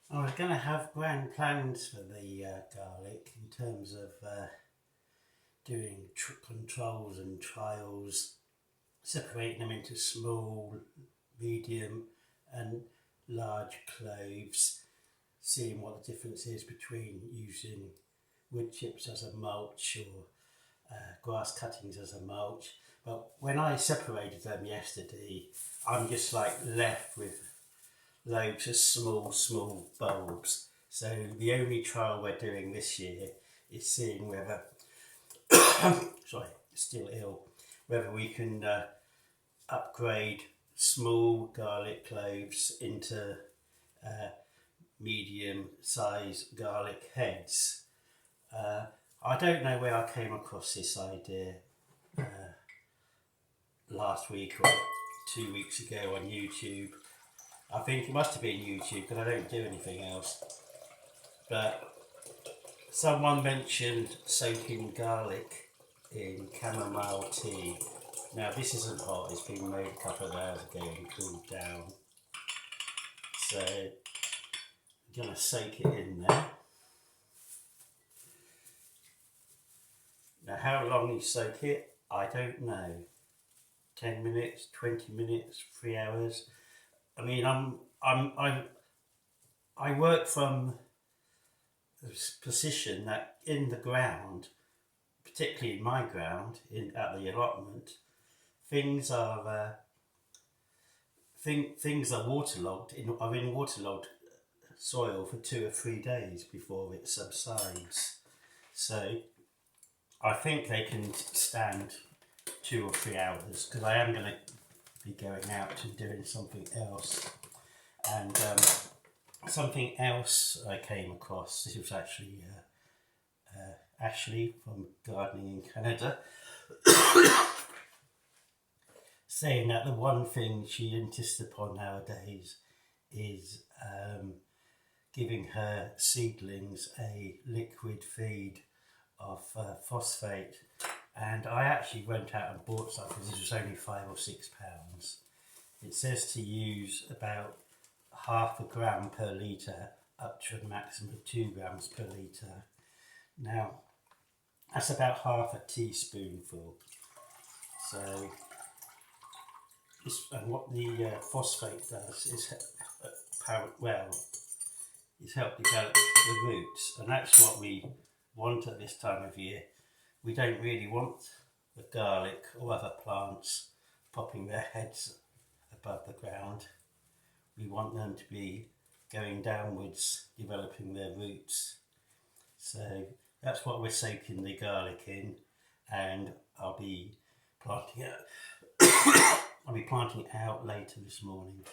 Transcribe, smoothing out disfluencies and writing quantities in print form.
I was going to have grand plans for the garlic in terms of doing controls and trials, separating them into small, medium, and large cloves, seeing what the difference is between using wood chips as a mulch or grass cuttings as a mulch. But when I separated them yesterday, I'm just like left with loads of small bulbs. So the only trial we're doing this year is seeing whether, sorry, still ill, whether we can upgrade small garlic cloves into medium size garlic heads. I don't know where I came across this idea last week or 2 weeks ago on YouTube. I think it must have been YouTube because I don't do anything else. But someone mentioned soaking garlic in chamomile tea. Now this isn't hot, it's been made a couple of hours ago and cooled down. So I'm going to soak it in there. Now how long you soak it, I don't know. 10 minutes, 20 minutes, 3 hours. I mean, I work from a position that in the ground, particularly in my ground, at the allotment, things are things are waterlogged are in waterlogged soil for 2 or 3 days before it subsides. So I think they can stand 2 or 3 hours because I am going to be going out and doing something else. And something else I came across, this was actually Ashley from Gardening in Canada, saying that the one thing she insists upon nowadays is giving her seedlings a liquid feed of phosphate. And I actually went out and bought some because this was only £5 or £6. It says to use about half a gram per litre up to a maximum of 2 grams per litre. Now that's about half a teaspoonful. So and what the phosphate does is help develop the roots, and that's what we want at this time of year. We don't really want the garlic or other plants popping their heads above the ground. We want them to be going downwards, developing their roots. So that's what we're soaking the garlic in, and I'll be planting it. I'll be planting it out later this morning.